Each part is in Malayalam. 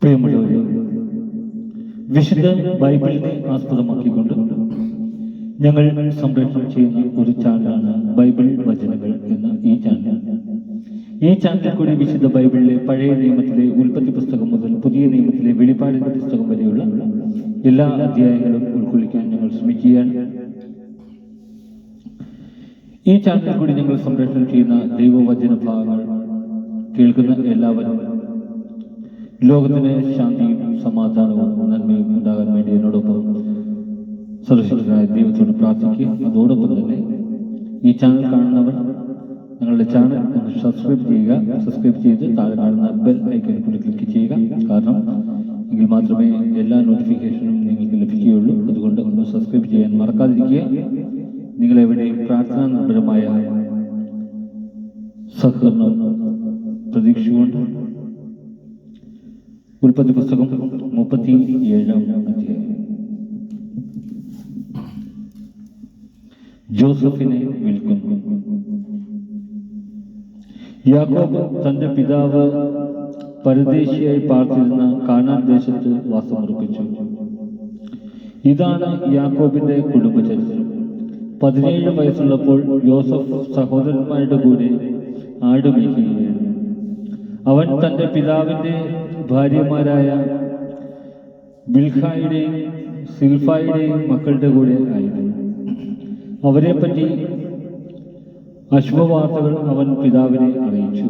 പ്രിയമുള്ളവരെ, വിശുദ്ധ ബൈബിളിനെ ആസ്പദമാക്കിക്കൊണ്ട് ഞങ്ങൾ സംപ്രേഷണം ചെയ്യുന്ന ഒരു ചാനലാണ് ബൈബിൾ വചനങ്ങൾ എന്ന ഈ ചാനൽ. ഈ ചാനലിൽ കൂടി വിശുദ്ധ ബൈബിളിലെ പഴയ നിയമത്തിലെ ഉൽപ്പത്തി പുസ്തകം മുതൽ പുതിയ നിയമത്തിലെ വെളിപ്പാടിന്റെ പുസ്തകം വരെയുള്ള എല്ലാ അധ്യായങ്ങളും ഉൾക്കൊള്ളിക്കാൻ ഞങ്ങൾ ശ്രമിക്കുകയാണ്. ഈ ചാനലിൽ കൂടി ഞങ്ങൾ സംപ്രേഷണം ചെയ്യുന്ന ദൈവവചന ഭാഗങ്ങൾ കേൾക്കുന്ന എല്ലാവരും ലോകത്തിന് ശാന്തിയും സമാധാനവും നന്മയും ഉണ്ടാകാൻ വേണ്ടി എന്നോടൊപ്പം സർവശക്തനായ ദൈവത്തോട് പ്രാർത്ഥിക്കുക. അതോടൊപ്പം തന്നെ ഈ ചാനൽ കാണുന്നവർ ഞങ്ങളുടെ ചാനൽ ഒന്ന് സബ്സ്ക്രൈബ് ചെയ്ത് താഴെ കാണുന്ന ബെൽ ഐക്കൺ കൂടി ക്ലിക്ക് ചെയ്യുക. കാരണം എങ്കിൽ മാത്രമേ എല്ലാ നോട്ടിഫിക്കേഷനും നിങ്ങൾക്ക് ലഭിക്കുകയുള്ളൂ. അതുകൊണ്ട് ഒന്ന് സബ്സ്ക്രൈബ് ചെയ്യാൻ മറക്കാതിരിക്കുക. നിങ്ങളെവിടെയും പ്രാർത്ഥനാ നിർഭരമായ സഹകരണം പ്രതീക്ഷിച്ചുകൊണ്ട് ഉൽപ്പത്തി പുസ്തകം 37-ാം അധ്യായം. ജോസഫിനെ വിൽക്കുന്നു. യാക്കോബ് തന്റെ പിതാവ് പരദേശിയായി പാർത്തിരുന്ന കാനാൻ ദേശത്ത് വാസമുറപ്പിച്ചു. ഇതാണ് യാക്കോബിന്റെ കുടുംബചരിത്രം. 17 വയസ്സുള്ളപ്പോൾ യോസഫ് സഹോദരന്മാരുടെ കൂടെ ആടുമേയ്ക്കുകയായിരുന്നു. അവൻ തന്റെ പിതാവിന്റെ ഭാര്യമാരായ ബിൽഹായുടെയും സിൽഫായുടെയും മക്കളുടെ കൂടെ ആയിരുന്നു. അവരെപ്പറ്റി അശുഭവാർത്തകൾ അവൻ പിതാവിനെ അറിയിച്ചു.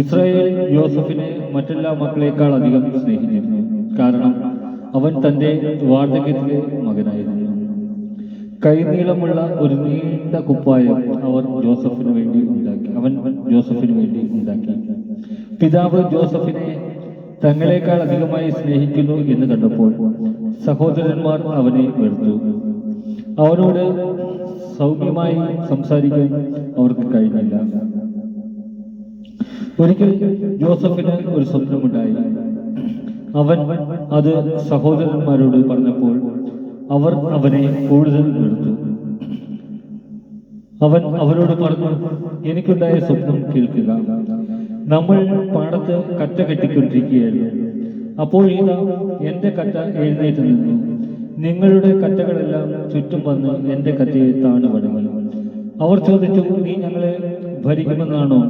ഇസ്രായേൽ യോസഫിനെ മറ്റെല്ലാ മക്കളെക്കാൾ അധികം സ്നേഹിച്ചിരുന്നു. കാരണം അവൻ തന്റെ വാർദ്ധക്യത്തിലെ മകനായിരുന്നു. കൈനീളമുള്ള ഒരു നീണ്ട കുപ്പായം അവൻ ജോസഫിന് വേണ്ടി ഉണ്ടാക്കി. പിതാവ് ജോസഫിനെ തങ്ങളെക്കാൾ അധികമായി സ്നേഹിക്കുന്നു എന്ന് കണ്ടപ്പോൾ സഹോദരന്മാർ അവനെ വെറുത്തു. അവനോട് സൗമ്യമായി സംസാരിക്കാൻ അവർക്ക് കഴിഞ്ഞില്ല. ഒരിക്കൽ ജോസഫിന് ഒരു സ്വപ്നമുണ്ടായി. അവൻ അത് സഹോദരന്മാരോട് പറഞ്ഞപ്പോൾ അവർ അവനെ കൂടുതൽ വെറുത്തു. അവൻ അവരോട് പറഞ്ഞു, എനിക്കുണ്ടായ സ്വപ്നം കേൾക്കുക. നമ്മൾ പാടത്ത് കറ്റ കെട്ടിക്കൊണ്ടിരിക്കുകയായിരുന്നു. അപ്പോൾ ഇതാ എന്റെ കറ്റ എഴുന്നേറ്റ് നിന്നു. നിങ്ങളുടെ കറ്റകളെല്ലാം ചുറ്റും വന്ന് എന്റെ കറ്റയെ താണു വണങ്ങി. അവർ ചോദിച്ചു, നീ ഞങ്ങളെ ഭരിക്കുമെന്നാണോ?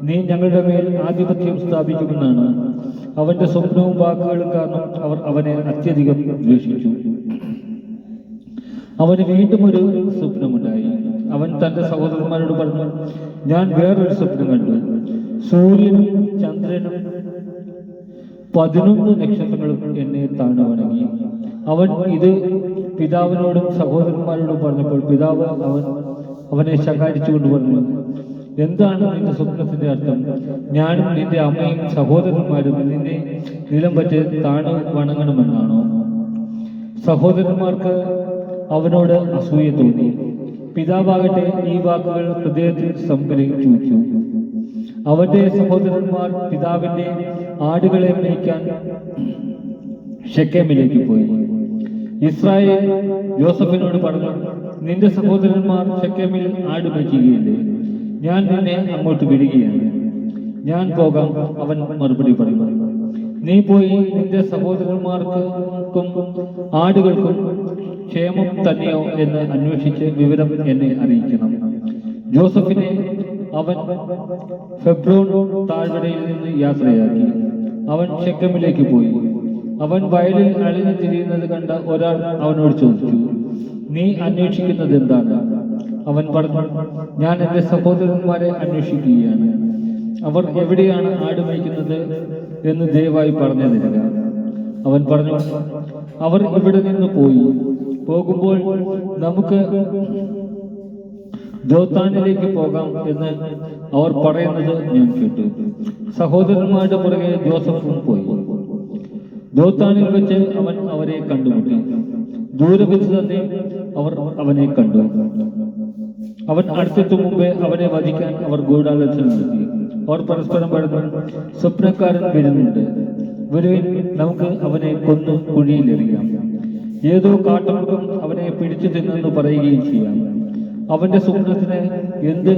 നീ ഞങ്ങളുടെ മേൽ ആധിപത്യം സ്ഥാപിക്കുമെന്നാണ്? അവന്റെ സ്വപ്നവും വാക്കുകളും കാരണം അവർ അവനെ അത്യധികം ദ്വേഷിച്ചു. അവന് വീണ്ടും ഒരു സ്വപ്നമുണ്ടായി. അവൻ തന്റെ സഹോദരന്മാരോട് പറഞ്ഞു, ഞാൻ വേറൊരു സ്വപ്നം കണ്ടു. സൂര്യനും ചന്ദ്രനും 11 നക്ഷത്രങ്ങളും എന്നെ താണു വണങ്ങി. അവൻ ഇത് പിതാവിനോടും സഹോദരന്മാരോടും പറഞ്ഞപ്പോൾ പിതാവ് അവനെ ശകാരിച്ചുകൊണ്ട് പറഞ്ഞു, എന്താണ് നിന്റെ സ്വപ്നത്തിന്റെ അർത്ഥം? ഞാനും നിന്റെ അമ്മയും സഹോദരന്മാരും നിന്നെ നിലം പറ്റി താണു വണങ്ങണമെന്നാണോ? സഹോദരന്മാർക്ക് അവനോട് അസൂയ തോന്നി. പിതാവാകട്ടെ ഈ വാക്കുകൾ ഹൃദയത്തിൽ സംഗ്രഹിച്ചു വെച്ചു. അവന്റെ സഹോദരന്മാർ പിതാവിന്റെ ആടുകളെ മേയ്ക്കാൻ ഷെക്കേമിലേക്ക് പോയി. ഇസ്രായേൽ യോസഫിനോട് പറഞ്ഞു, നിന്റെ സഹോദരന്മാർ ഷെക്കേമിൽ ആടുമേയ്ക്കുകയില്ലേ? ഞാൻ നിന്നെ അങ്ങോട്ട് വിടുകയാണ്. ഞാൻ പോകാം. അവൻ മറുപടി പറഞ്ഞു, നീ പോയി നിന്റെ സഹോദരന്മാർക്കും ആടുകൾക്കും ക്ഷേമം തന്നെയോ എന്ന് അന്വേഷിച്ച് വിവരം എന്നെ അറിയിക്കണം. ജോസഫിനെ അവൻ ഫെബ്രോൻ താഴ്വരയിൽ നിന്ന് യാത്രയാക്കി. അവൻ ഷെക്കമിലേക്ക് പോയി. അവൻ വയലിൽ അളിഞ്ഞു തിരിയുന്നത് കണ്ട ഒരാൾ അവനോട് ചോദിച്ചു, നീ അന്വേഷിക്കുന്നത് എന്താണ്? അവൻ പറഞ്ഞു, ഞാൻ എൻ്റെ സഹോദരന്മാരെ അന്വേഷിക്കുകയാണ്. അവർ എവിടെയാണ് ആടുമേയ്ക്കുന്നത് എന്ന് ദയവായി പറഞ്ഞു തരിക. അവൻ പറഞ്ഞു, അവർ ഇവിടെ നിന്ന് പോകുമ്പോൾ നമുക്ക് ദോത്താനിലേക്ക് പോകാം എന്ന് അവർ പറയുന്നത് ഞാൻ കേട്ടു. സഹോദരന്മാരുടെ പുറകെ ജോസഫും പോയി. ദോത്താനിൽ വെച്ച് അവൻ അവരെ കണ്ടുമുട്ടി. ദൂരെ വെച്ച് തന്നെ അവർ അവനെ കണ്ടു. അവൻ അടുത്തെത്തും മുമ്പേ അവനെ വധിക്കാൻ അവർ ഗൂഢാലോചന നടത്തി. അവർ പരസ്പരം പറഞ്ഞു, സ്വപ്നക്കാരൻ വരുന്നുണ്ട്, വരുവിൻ, നമുക്ക് അവനെ കൊന്നു കുഴിയിലെറിയാം. ഏതോ കാട്ടുമൃഗം അവനെ പിടിച്ചു തിന്നെന്ന് പറയുകയും ചെയ്യാം. അവന്റെ സ്വപ്നത്തിന് എന്ത്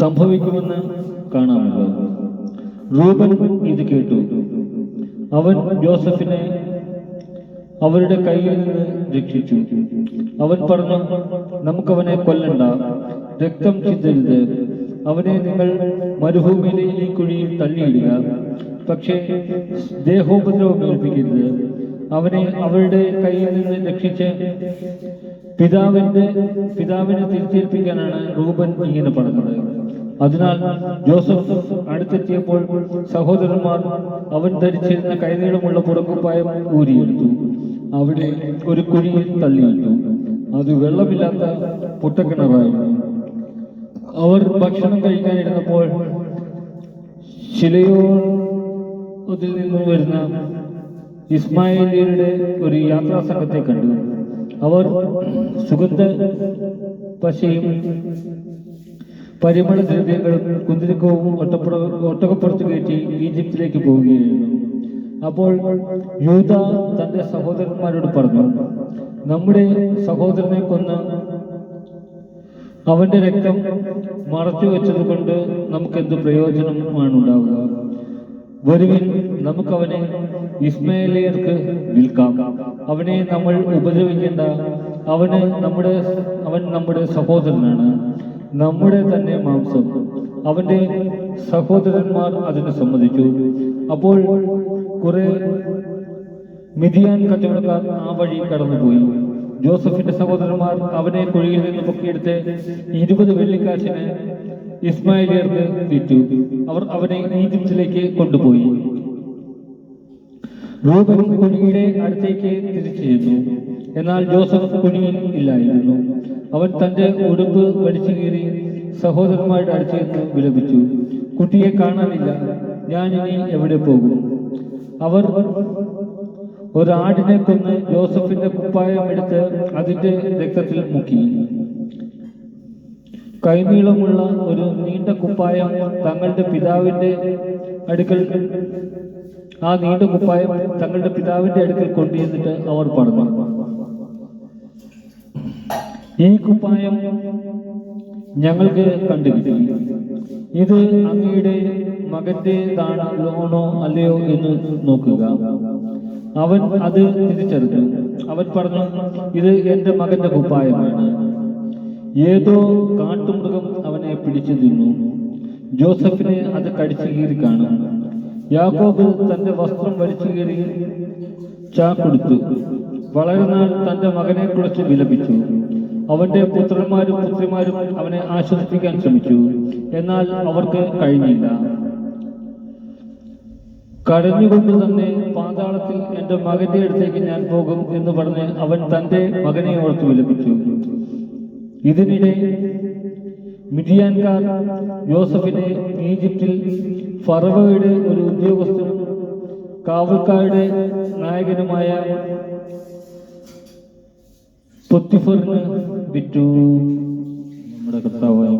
സംഭവിക്കുമെന്ന് കാണാമല്ലോ. റൂബൻ ഇത് കേട്ടു. അവൻ ജോസഫിനെ അവരുടെ കയ്യിൽ നിന്ന് രക്ഷിച്ചു. അവൻ പറഞ്ഞു, നമുക്കവനെ കൊല്ലണ്ട, രക്തം ചിന്തരുത്. അവനെ നിങ്ങൾ മരുഭൂമിയിലെ ഈ കുഴിയിൽ തള്ളിയിടുക, പക്ഷേ ദേഹോപദ്രവം ഏൽപ്പിക്കരുത്. അവനെ അവരുടെ കയ്യിൽ നിന്ന് രക്ഷിച്ച് പിതാവിനെ തിരിച്ചേൽപ്പിക്കാനാണ് റൂബൻ ഇങ്ങനെ പറഞ്ഞത്. അതിനാൽ ജോസഫ് അടുത്തെത്തിയപ്പോൾ സഹോദരന്മാർ അവൻ ധരിച്ചിരുന്ന കൈനീളമുള്ള പുറക്കുപ്പായം ഊരിയെടുത്തു, അവിടെ ഒരു കുഴിയിൽ തള്ളിയിട്ടു. അത് വെള്ളമില്ലാത്ത പൊട്ടക്കിണറായിരുന്നു. അവർ ഭക്ഷണം കഴിക്കാനിരുന്നപ്പോൾ ശിലയോതിൽ നിന്നും വരുന്ന ഇസ്മായേലിയരുടെ ഒരു യാത്രാ സംഘത്തെ കണ്ടു. അവർ സുഗന്ധ പശയും പരിമള ദ്രവ്യങ്ങളും കുന്തിരിക്കവും ഒട്ടകപ്പുറത്ത് കയറ്റി ഈജിപ്തിലേക്ക് പോവുകയായിരുന്നു. അപ്പോൾ യൂദ തന്റെ സഹോദരന്മാരോട് പറഞ്ഞു, നമ്മുടെ സഹോദരനെ കൊന്ന് അവന്റെ രക്തം മറച്ചു വെച്ചത് കൊണ്ട് നമുക്കെന്ത് പ്രയോജനമാണ് ഉണ്ടാവുക? വരുവിൻ, നമുക്കവനെ ഇസ്മായേലിയർക്ക് വിൽക്കാം. അവനെ നമ്മൾ ഉപദ്രവിക്കേണ്ട. അവൻ നമ്മുടെ സഹോദരനാണ്, നമ്മുടെ തന്നെ മാംസം. അവന്റെ സഹോദരന്മാർ അതിന് സമ്മതിച്ചു. അപ്പോൾ കുറെ മിദിയാൻ കച്ചവടക്കാർ ആ വഴി കടന്നുപോയി. ജോസഫിന്റെ സഹോദരന്മാർ അവനെ കുഴിയിൽ നിന്ന് പൊക്കിയെടുത്ത് 20 വെള്ളിക്കാശിന് ഇസ്മായേലിയർക്ക് വിറ്റു. അവർ അവനെ ഈജിപ്തിലേക്ക് കൊണ്ടുപോയി. റൂബൻ കുഴിയുടെ അടുത്തേക്ക് തിരിച്ചു ചെന്നു. എന്നാൽ ജോസഫ് കുഴിയിൽ ഇല്ലായിരുന്നു. അവൻ തന്റെ ഉടുപ്പ് വലിച്ചു കീറി സഹോദരന്മാരുടെ അടുത്ത് ചെന്ന് വിലപിച്ചു, കുട്ടിയെ കാണാനില്ല, ഞാൻ ഇനി എവിടെ പോകും? അവർ ഒരാടിനെ കൊന്ന് ജോസഫിന്റെ കുപ്പായം എടുത്ത് അതിന്റെ രക്തത്തിൽ മുക്കി. കൈനീളമുള്ള ഒരു നീണ്ട കുപ്പായം തങ്ങളുടെ പിതാവിന്റെ അടുക്കൽ കൊണ്ടുവന്നിട്ട് അവർ പറഞ്ഞു, ഈ കുപ്പായം ഞങ്ങൾക്ക് കണ്ടുകിട്ടി. ഇത് അങ്ങയുടെ മകന്റേതാണോ അല്ലയോ എന്ന് നോക്കുക. അവൻ അത് തിരിച്ചറിഞ്ഞു. അവൻ പറഞ്ഞു, ഇത് എന്റെ മകന്റെ കുപ്പായമാണ്. ഏതോ കാട്ടുമൃഗം അവനെ പിടിച്ചു തിന്നു. ജോസഫിനെ അത് കടിച്ചു കീറി കാണും. യാക്കോബ് തന്റെ വസ്ത്രം വലിച്ചു കീറി ചാക്കൊടുത്തു. വളരെ നാൾ തന്റെ മകനെ കുറിച്ച് വിലപിച്ചു. അവന്റെ പുത്രന്മാരും പുത്രിമാരും അവനെ ആശ്വസിപ്പിക്കാൻ ശ്രമിച്ചു, എന്നാൽ അവർക്ക് കഴിഞ്ഞില്ല. കരഞ്ഞുകൊണ്ട് തന്നെ പാതാളത്തിൽ എന്റെ മകന്റെ അടുത്തേക്ക് ഞാൻ പോകും എന്ന് പറഞ്ഞ് അവൻ തന്റെ മകനെ ഓർത്ത് വിലപിച്ചു. ഇതിനിടെ മിദിയാൻകാർ യോസഫിനെ ഈജിപ്തിൽ ഫറവോയുടെ ഒരു ഉദ്യോഗസ്ഥനും കാവൽക്കാരുടെ നായകനുമായ പൊത്തിഫറിന് വിറ്റു. നമ്മുടെ കർത്താവായ